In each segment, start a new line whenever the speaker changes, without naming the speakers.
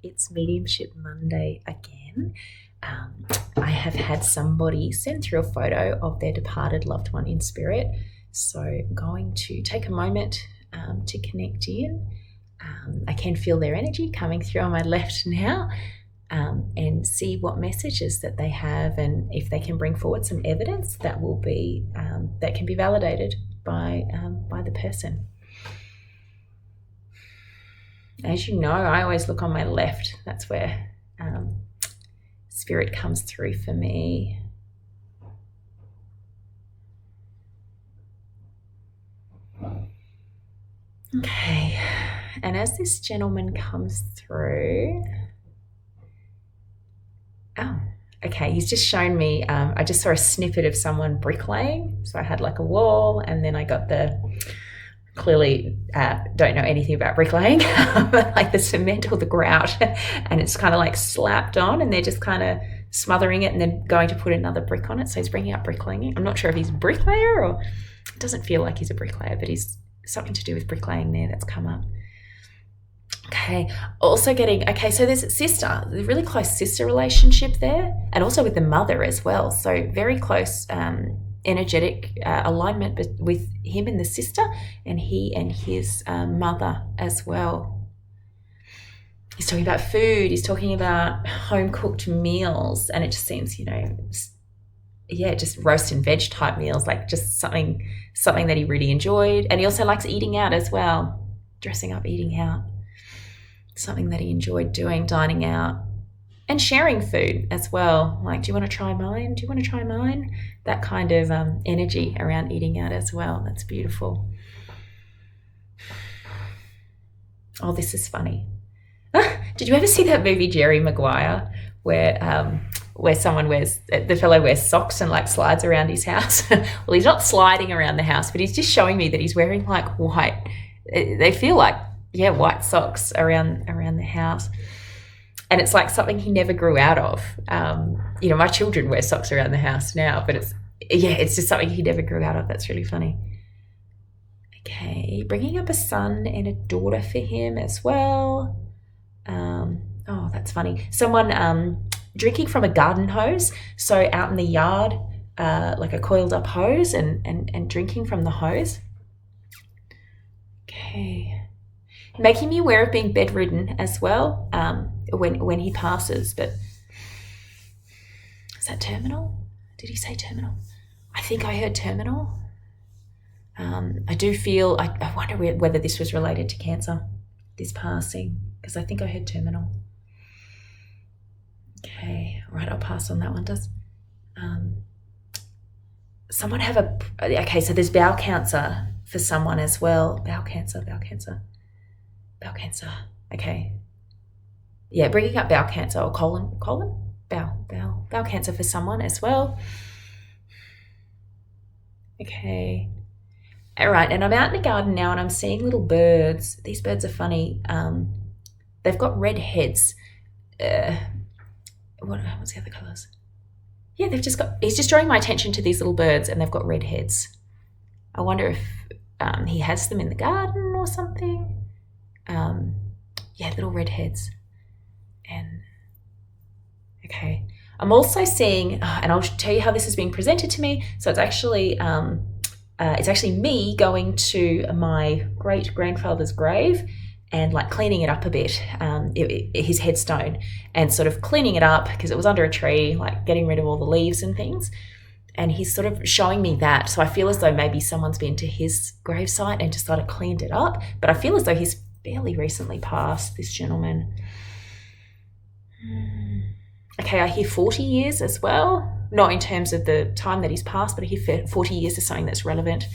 It's Mediumship Monday again. I have had somebody send through a photo of their departed loved one in spirit. So I'm going to take a moment to connect in. I can feel their energy coming through on my left now, and see what messages that they have, and if they can bring forward some evidence that will be that can be validated by the person. As you know, I always look on my left. That's where spirit comes through for me. Okay, and as this gentleman comes through, okay, he's just shown me, I just saw a snippet of someone bricklaying. So I had like a wall, and then I got clearly don't know anything about bricklaying, but like the cement or the grout, and it's kind of like slapped on, and they're just kind of smothering it and then going to put another brick on it. So he's bringing up bricklaying. I'm not sure if he's a bricklayer, or it doesn't feel like he's a bricklayer, but he's something to do with bricklaying there that's come up. Okay, also getting, so there's a sister, a really close sister relationship there, and also with the mother as well. So very close energetic alignment with him and the sister, and he and his mother as well. He's talking about food, he's talking about home-cooked meals, and it just seems, just roast and veg type meals, like just something that he really enjoyed. And he also likes eating out as well, dressing up, eating out. Something that he enjoyed doing, dining out, and sharing food as well. Like, do you want to try mine? Do you want to try mine? That kind of energy around eating out as well. That's beautiful. Oh, this is funny. Did you ever see that movie Jerry Maguire, where the fellow wears socks and like slides around his house? Well, he's not sliding around the house, but he's just showing me that he's wearing like white. They feel like white socks around the house. And it's like something he never grew out of. My children wear socks around the house now, but it's just something he never grew out of. That's really funny. Okay, bringing up a son and a daughter for him as well. Oh, that's funny. Someone drinking from a garden hose. So out in the yard, like a coiled up hose and drinking from the hose. Okay. Making me aware of being bedridden as well when he passes. But is that terminal? Did he say terminal? I think I heard terminal. I do feel, I wonder whether this was related to cancer, this passing, because I think I heard terminal. Okay, all right, I'll pass on that one. Does someone have so there's bowel cancer for someone as well. Bowel cancer. Okay. Yeah, bringing up bowel cancer or bowel cancer for someone as well. Okay. All right, and I'm out in the garden now and I'm seeing little birds. These birds are funny. They've got red heads. What's the other colours? Yeah, he's just drawing my attention to these little birds, and they've got red heads. I wonder if he has them in the garden or something. Little red heads. And okay, I'm also seeing, and I'll tell you how this is being presented to me. So it's actually me going to my great grandfather's grave and like cleaning it up a bit, his headstone, and sort of cleaning it up because it was under a tree, like getting rid of all the leaves and things. And he's sort of showing me that. So I feel as though maybe someone's been to his gravesite and just sort of cleaned it up. But I feel as though he's fairly recently passed, this gentleman. Okay, I hear 40 years as well. Not in terms of the time that he's passed, but I hear 40 years is something that's relevant.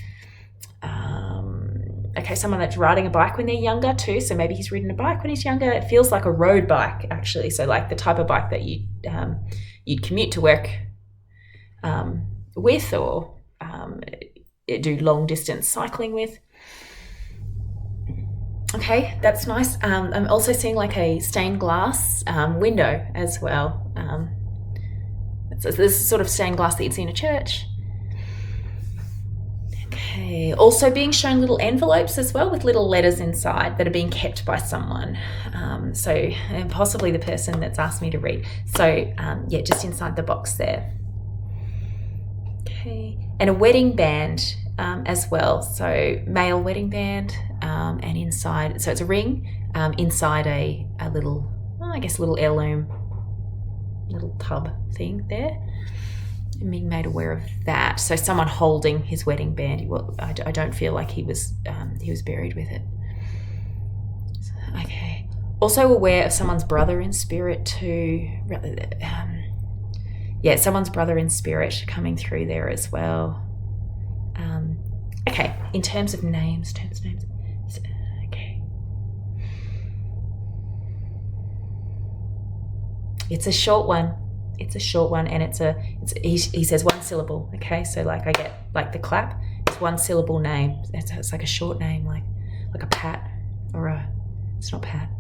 Okay, someone that's riding a bike when they're younger too. So maybe he's ridden a bike when he's younger. It feels like a road bike, actually. So like the type of bike that you'd commute to work with, or do long distance cycling with. Okay, that's nice. I'm also seeing like a stained glass window as well. So this is sort of stained glass that you'd see in a church. Okay. Okay, also being shown little envelopes as well with little letters inside that are being kept by someone. And possibly the person that's asked me to read. So yeah, just inside the box there. Okay, and a wedding band as well. So male wedding band, and inside, so it's a ring inside a little, I guess, little heirloom, little tub thing there. And being made aware of that. So someone holding his wedding band. I don't feel like he was buried with it. Okay. Also aware of someone's brother in spirit too. Someone's brother in spirit coming through there as well. Okay. In terms of names. Okay. It's a short one. And he says one syllable. Okay, so like I get like the clap. It's one syllable name. It's like a short name, like a Pat or a. It's not Pat.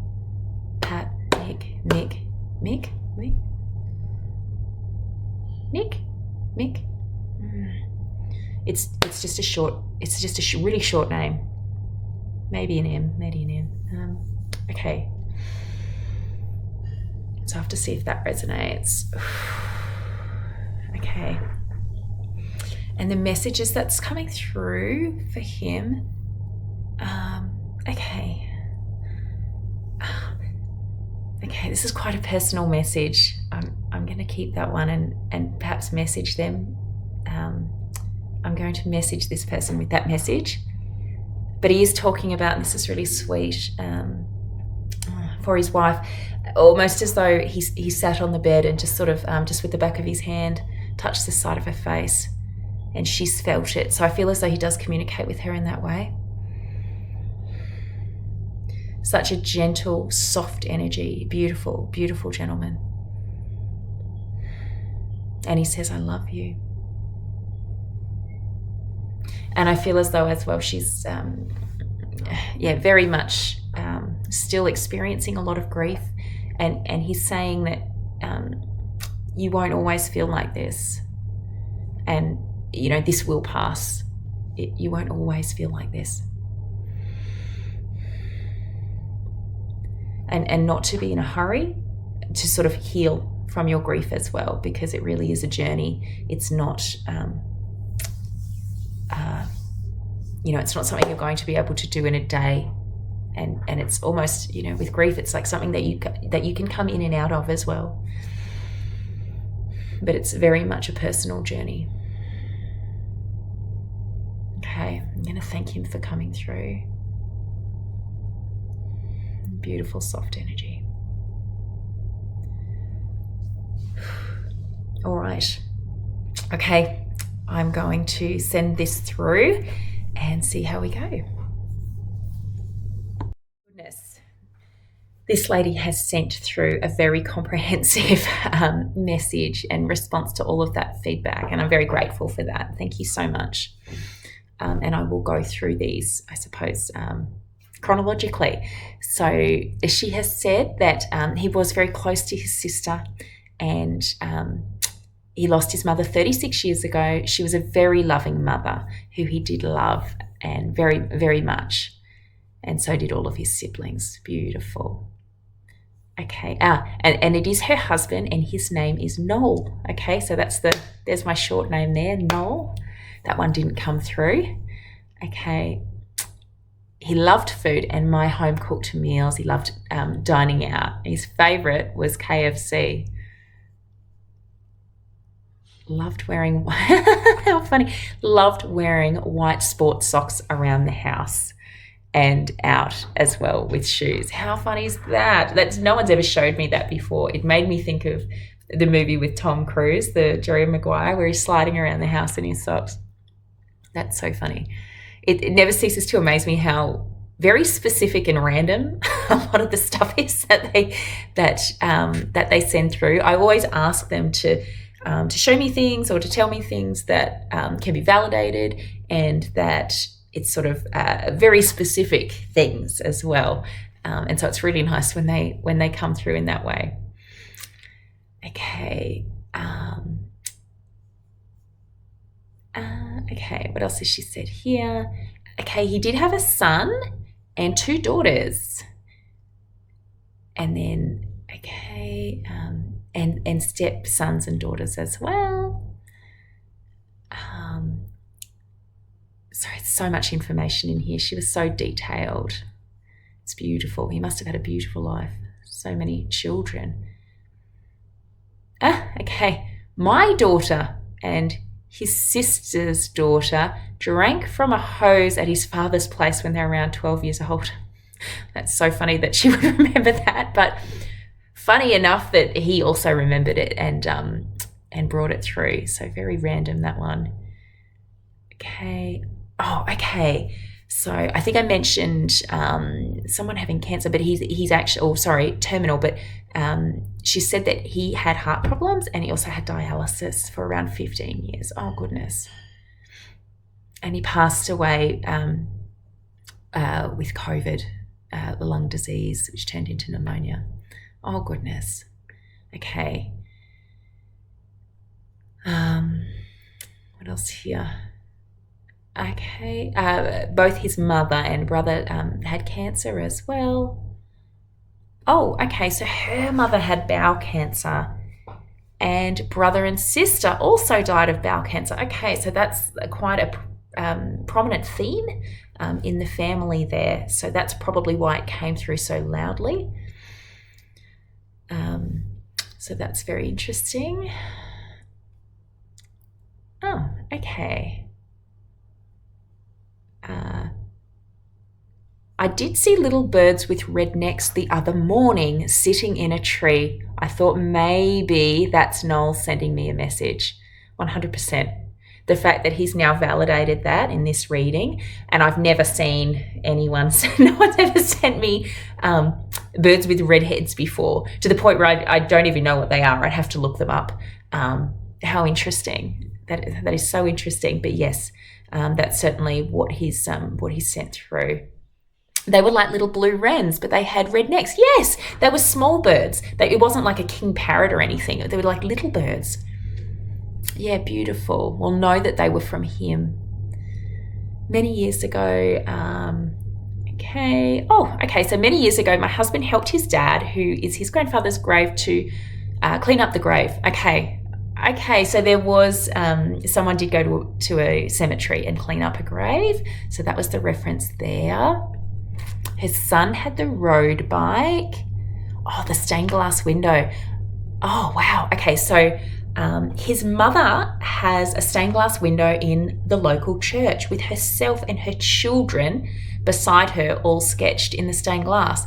Pat, Mick. It's just a short. It's just a really short name. Maybe an M. Okay. So I have to see if that resonates. Okay. And the messages that's coming through for him. Okay. Okay, this is quite a personal message. I'm going to keep that one and perhaps message them. I'm going to message this person with that message. But he is talking about, and this is really sweet, for his wife, almost as though he sat on the bed and just sort of, just with the back of his hand, touched the side of her face, and she's felt it. So I feel as though he does communicate with her in that way. Such a gentle, soft energy, beautiful, beautiful gentleman. And he says, I love you. And I feel as though as well she's, very much still experiencing a lot of grief. And he's saying that you won't always feel like this. And, this will pass. You won't always feel like this. And not to be in a hurry to sort of heal from your grief as well, because it really is a journey. It's not, it's not something you're going to be able to do in a day. And it's almost, with grief, it's like something that you can come in and out of as well. But it's very much a personal journey. Okay, I'm going to thank him for coming through. Beautiful, soft energy. All right. Okay, I'm going to send this through and see how we go. Goodness. This lady has sent through a very comprehensive message and response to all of that feedback, and I'm very grateful for that. Thank you so much. And I will go through these, I suppose, chronologically. So she has said that he was very close to his sister, and he lost his mother 36 years ago. She was a very loving mother who he did love, and very, very much. And so did all of his siblings. Beautiful. Okay. And it is her husband, and his name is Noel. Okay. So there's my short name there, Noel. That one didn't come through. Okay. He loved food and my home cooked meals. He loved dining out. His favourite was KFC. Loved wearing, how funny, loved wearing white sports socks around the house and out as well with shoes. How funny is that? No one's ever showed me that before. It made me think of the movie with Tom Cruise, the Jerry Maguire, where he's sliding around the house in his socks. That's so funny. It never ceases to amaze me how very specific and random a lot of the stuff is that they send through. I always ask them to show me things or to tell me things that can be validated, and that it's sort of very specific things as well. And so it's really nice when they come through in that way. Okay. Okay, what else has she said here? Okay, he did have a son and 2 daughters. And then, okay, and stepsons and daughters as well. Sorry, it's so much information in here. She was so detailed. It's beautiful. He must have had a beautiful life. So many children. Okay. My daughter and his sister's daughter drank from a hose at his father's place when they were around 12 years old. That's so funny that she would remember that, but funny enough that he also remembered it and brought it through. So very random, that one. Okay. Oh, okay. So I think I mentioned someone having cancer, but he's actually, terminal, but she said that he had heart problems and he also had dialysis for around 15 years. Oh, goodness. And he passed away with COVID, the lung disease, which turned into pneumonia. Oh, goodness. Okay. What else here? Okay. Both his mother and brother had cancer as well. Oh, okay. So her mother had bowel cancer and brother and sister also died of bowel cancer. Okay, so that's quite a prominent theme in the family there. So that's probably why it came through so loudly. So that's very interesting. Oh, okay. I did see little birds with red necks the other morning sitting in a tree. I thought maybe that's Noel sending me a message. 100%. The fact that he's now validated that in this reading, and I've never seen anyone, no one's ever sent me birds with red heads before, to the point where I don't even know what they are. I'd have to look them up. How interesting. That is so interesting. But yes, that's certainly what he's sent through. They were like little blue wrens, but they had red necks. Yes, they were small birds. It wasn't like a king parrot or anything. They were like little birds. Yeah, beautiful. We'll know that they were from him. Many years ago, okay. Oh, okay. So many years ago, my husband helped his dad, who is his grandfather's grave, to clean up the grave. Okay. Okay, so there was, someone did go to a cemetery and clean up a grave. So that was the reference there. His son had the road bike. Oh, the stained glass window. Oh, wow. Okay, so his mother has a stained glass window in the local church with herself and her children beside her, all sketched in the stained glass.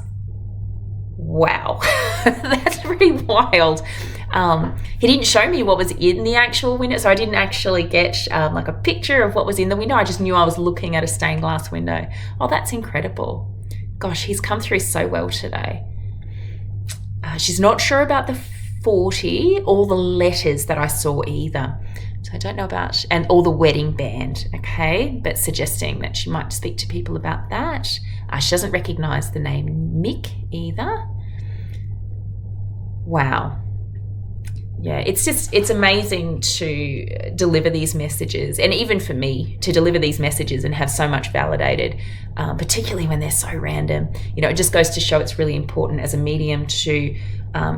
Wow, that's pretty wild. He didn't show me what was in the actual window, so I didn't actually get like a picture of what was in the window. I just knew I was looking at a stained glass window. Oh, that's incredible. Gosh, he's come through so well today. She's not sure about the 40 or the letters that I saw either. So I don't know about, and all the wedding band, okay, but suggesting that she might speak to people about that. She doesn't recognise the name Mick either. Wow. Yeah, it's amazing to deliver these messages, and even for me to deliver these messages and have so much validated, particularly when they're so random. You know, it just goes to show it's really important as a medium to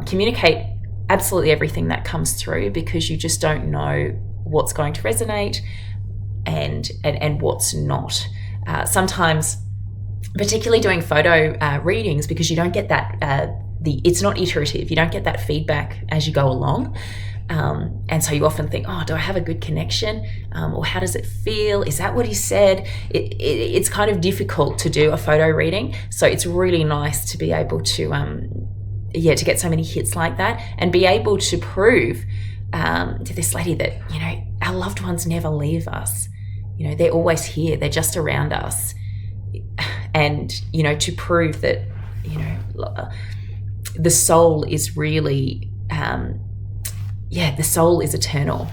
communicate absolutely everything that comes through, because you just don't know what's going to resonate and what's not. Sometimes, particularly doing photo readings, because you don't get that it's not iterative. You don't get that feedback as you go along. And so you often think, oh, do I have a good connection? Or how does it feel? Is that what he said? It's kind of difficult to do a photo reading. So it's really nice to be able to, to get so many hits like that and be able to prove to this lady that, you know, our loved ones never leave us. You know, they're always here. They're just around us. And, you know, to prove that, you know, the soul is really, the soul is eternal.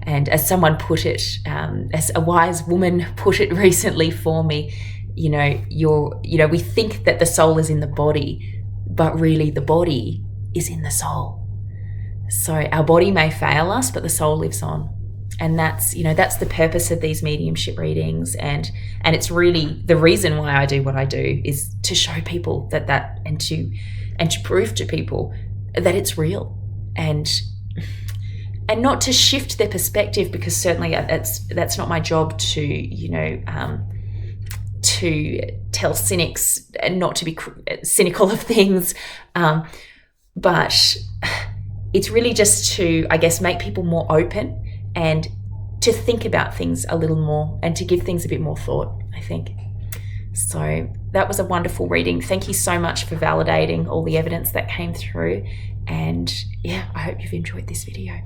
And as someone put it, as a wise woman put it recently for me, you know, we think that the soul is in the body, but really the body is in the soul. So our body may fail us, but the soul lives on. that's, that's the purpose of these mediumship readings, and it's really the reason why I do what I do, is to show people that and to prove to people that it's real, and not to shift their perspective, because certainly that's not my job to to tell cynics and not to be cynical of things, but it's really just to, I guess, make people more open and to think about things a little more and to give things a bit more thought, I think. So that was a wonderful reading. Thank you so much for validating all the evidence that came through. And yeah, I hope you've enjoyed this video.